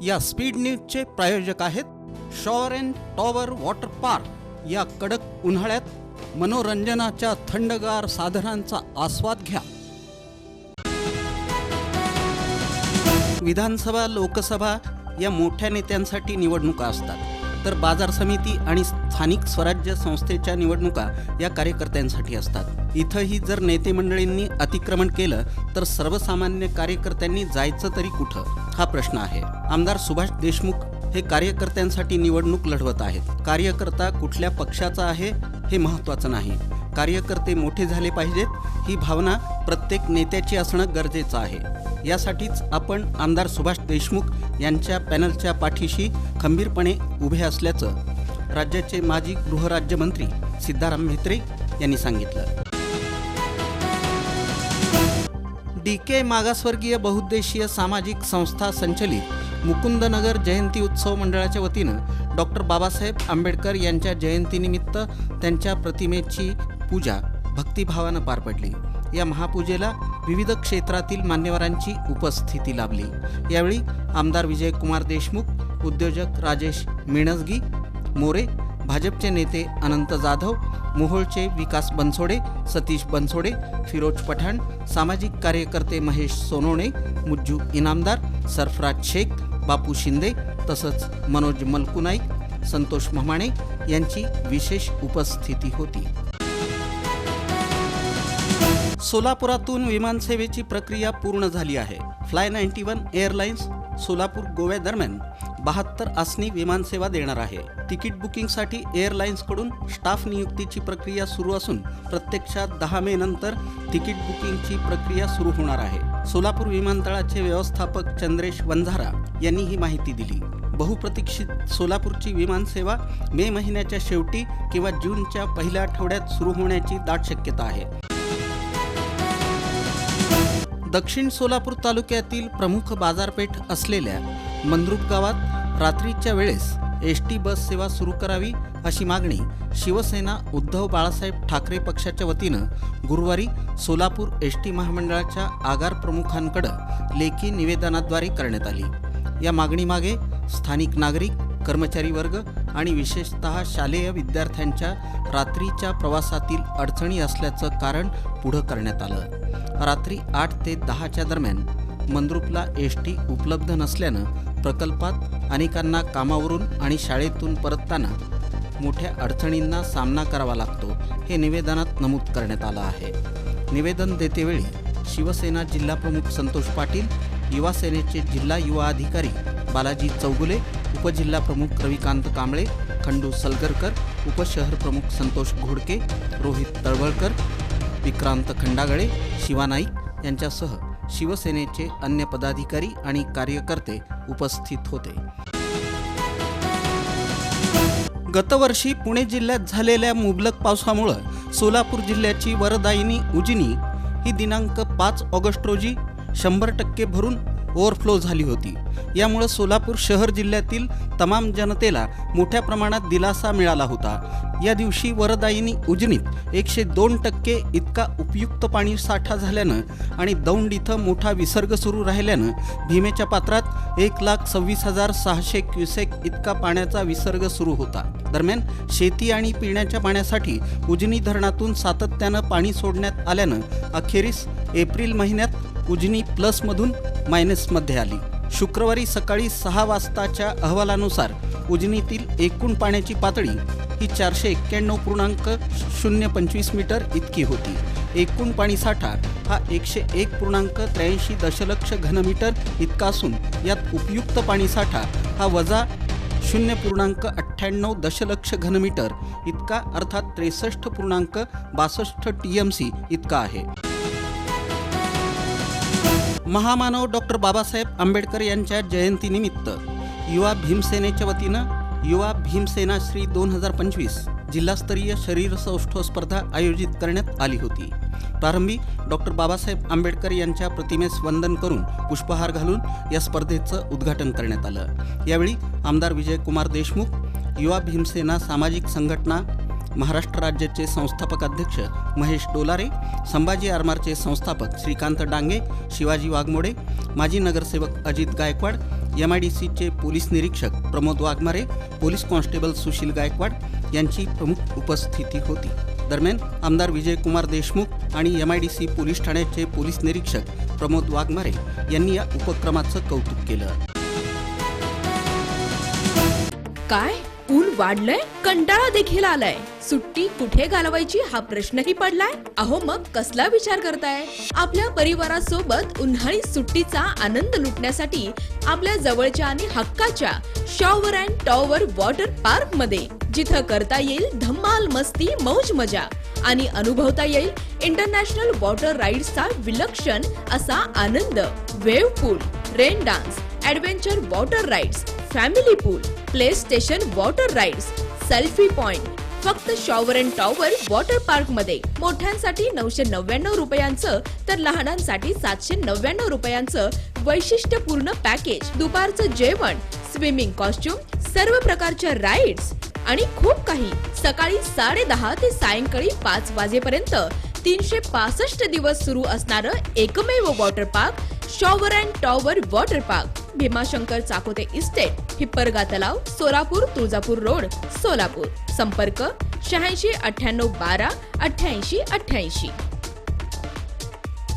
या स्पीड न्यूजचे प्रायोजक आहेत shower and tower water park. या कडक उन्हाळ्यात मनोरंजनाच्या थंडगार साधनांचा आस्वाद घ्या। विधानसभा, लोकसभा या मोठ्या नेत्यांसाठी निवडणुका असतात, तर बाजार समिती आणि स्थानिक स्वराज्य संस्थेच्या निवडणुका या कार्यकर्त्यांसाठी असतात। इथंही जर नेते मंडळींनी अतिक्रमण केलं तर सर्वसामान्य कार्यकर्त्यांनी जायचं तरी कुठं, हा प्रश्न आहे। आमदार सुभाष देशमुख हे कार्यकर्त्यांसाठी निवडणूक लढवत आहेत। कार्यकर्ता कुठल्या पक्षाचा आहे हे महत्त्वाचं नाही, कार्यकर्ते मोठे झाले पाहिजेत ही भावना प्रत्येक नेत्याची असणं गरजेचं आहे। यासाठीच आपण आमदार सुभाष देशमुख यांच्या पॅनलच्या पाठीशी खंबीरपणे उभे असल्याचं राज्याचे माजी गृहराज्यमंत्री सिद्धाराम म्हेत्रे यांनी सांगितलं। DK मागासवर्गीय बहुउद्देशीय सामाजिक संस्था संचलित मुकुंदनगर जयंती उत्सव मंडळाच्या वतीनं डॉक्टर बाबासाहेब आंबेडकर यांच्या जयंतीनिमित्त त्यांच्या प्रतिमेची पूजा भक्तिभावानं पार पडली। या महापूजेला विविध क्षेत्रातील मान्यवरांची उपस्थिती लाभली। यावेळी आमदार विजयकुमार देशमुख, उद्योजक राजेश मिणजगी मोरे, भाजपचे नेते अनंत जाधव, मोहोळचे विकास बनसोडे, सतीश बनसोडे, फिरोज पठाण, सामाजिक कार्यकर्ते महेश सोनोणे, मुज्जू इनामदार, सरफराज शेख, बापू शिंदे तसंच मनोज मलकुनाईक, संतोष म्हमाणे यांची विशेष उपस्थिती होती। सोलापुरातून विमानसेवेची प्रक्रिया पूर्ण झाली आहे। फ्लाय 91 एअरलाइन्स सोलापूर गोव्या दरम्यान 72 आसनी विमानसेवा देणार आहे। तिकीट बुकिंगसाठी एअरलाइन्सकडून स्टाफ नियुक्तीची प्रक्रिया सुरू असून प्रत्यक्षात 10 मे नंतर तिकीट बुकिंगची प्रक्रिया सुरू होणार आहे। सोलापूर विमानतळाचे व्यवस्थापक चंद्रेश वंजारा यांनी ही माहिती दिली। बहुप्रतीक्षित सोलापूरची विमानसेवा मे महिन्याच्या शेवटी किंवा जूनच्या पहिल्या आठवड्यात सुरू होण्याची दाट शक्यता आहे। दक्षिण सोलापूर तालुक्यातील प्रमुख बाजारपेठ असलेल्या मंद्रुप गावात रात्रीच्या वेळेस एसटी बस सेवा सुरू करावी अशी मागणी शिवसेना उद्धव बाळासाहेब ठाकरे पक्षाच्या वतीनं गुरुवारी सोलापूर एसटी महामंडळाच्या आगार प्रमुखांकडे लेखी निवेदनाद्वारे करण्यात आली। या मागणीमागे स्थानिक नागरिक, कर्मचारी वर्ग आणि विशेषतः शालेय विद्यार्थ्यांच्या रात्रीच्या प्रवासातील अडचणी असल्याचं कारण पुढं करण्यात आलं। रात्री 8 ते 10च्या दरम्यान मंद्रुपला एसटी उपलब्ध नसल्यानं प्रकल्पात अनेकांना कामावरून आणि शाळेतून परतताना मोठ्या अडचणींना सामना करावा लागतो, हे निवेदनात नमूद करण्यात आलं आहे। निवेदन देतेवेळी शिवसेना जिल्हाप्रमुख संतोष पाटील, युवा सेनेचे जिल्हा युवा अधिकारी बालाजी चौगुले, उपजिल्हाप्रमुख रविकांत कांबळे, खंडू सलगरकर, उपशहर प्रमुख संतोष घोडके, रोहित तळवळकर, विक्रांत खंडागळे, शिवा नाईक यांच्यासह शिवसेनेचे अन्य पदाधिकारी आणि कार्यकर्ते उपस्थित होते। गतवर्षी पुणे जिल्ह्यात झालेल्या मुबलक पावसामुळे सोलापूर जिल्ह्याची वरदायिनी उजनी ही दिनांक 5 ऑगस्ट रोजी 100% भरून ओव्हरफ्लो झाली होती। यामुळे सोलापूर शहर जिल्ह्यातील तमाम जनतेला मोठ्या प्रमाणात दिलासा मिळाला होता। या दिवशी वरदायिनी उजनीत 102% इतका उपयुक्त पाणी साठा झाल्यानं आणि दौंड इथं मोठा विसर्ग सुरू राहिल्यानं भीमेच्या पात्रात 1,26,600 क्युसेक इतका पाण्याचा विसर्ग सुरू होता। दरम्यान शेती आणि पिण्याच्या पाण्यासाठी उजनी धरणातून सातत्यानं पाणी सोडण्यात आल्यानं अखेरीस एप्रिल महिन्यात उजनी प्लसमधून मायनसमध्ये आली। शुक्रवारी सकाळी 6 वाजताच्या अहवालानुसार उजनीतील एकूण पाण्याची पातळी ही 491.025 मीटर इतकी होती। एकूण पाणीसाठा हा 101.83 दशलक्ष घनमीटर इतका असून यात उपयुक्त पाणीसाठा हा वजा 0.98 दशलक्ष घनमीटर इतका अर्थात 63.62 TMC इतका आहे। महामानव डॉक्टर बाबासाहेब आंबेडकर यांच्या जयंतीनिमित्त युवा भीमसेनेच्या वतीनं युवा भीमसेना श्री 2025 जिल्हास्तरीय शरीर सौष्ठव स्पर्धा आयोजित करण्यात आली होती। प्रारंभी डॉक्टर बाबासाहेब आंबेडकर यांच्या प्रतिमेस वंदन करून पुष्पहार घालून या स्पर्धेचं उद्घाटन करण्यात आलं। यावेळी आमदार विजयकुमार देशमुख, युवा भीमसेना सामाजिक संघटना महाराष्ट्र राज्याचे संस्थापक अध्यक्ष महेश डोलारे, संभाजी आरमारचे संस्थापक श्रीकांत डांगे, शिवाजी वाघमोडे, माजी नगरसेवक अजित गायकवाड, MIDCचे पोलीस निरीक्षक प्रमोद वाघमारे, पोलीस कॉन्स्टेबल सुशील गायकवाड यांची प्रमुख उपस्थिती होती. दरम्यान आमदार विजयकुमार देशमुख आणि MIDC पोलीस ठाण्याचे पोलीस निरीक्षक प्रमोद वाघमारे यांनी या उपक्रमाचं कौतुक केलं. काय ऊन वाढलंय, कंटाळा देखील आलाय. सुट्टी कुठे घालवायची हा प्रश्नही पडलाय. अहो मग कसला विचार करताय? आपल्या परिवारासोबत उन्हाळी सुट्टीचा आनंद लुटण्यासाठी आपल्या जवळच्या आणि हक्काच्या shower and tower water park मध्ये, जिथं करता येईल धम्माल मस्ती मौज मजा आणि अनुभवता येईल इंटरनॅशनल वॉटर राईड्सचा विलक्षण असा आनंद. Wave pool, rain dance, adventure water rides, family pool, play station water rides, selfie point, फक्त shower and tower water park मध्ये. मोठ्यांसाठी 999 रुपयांचं तर लहानांसाठी 799 रुपयांचं वैशिष्ट्यपूर्ण पॅकेज. दुपारचं जेवण, स्विमिंग कॉस्ट्युम, सर्व प्रकारच्या राईड्स आणि खूप काही. सकाळी 10:30 ते सायंकाळी 5 वाजेपर्यंत 365 दिवस सुरू असणारं एकमेव water park shower and tower water park. Bhimashankar Chakote estate, Hipparga तलाव, सोलापूर, तुळजापूर रोड, सोलापूर. संपर्क 86 98 12 88 88.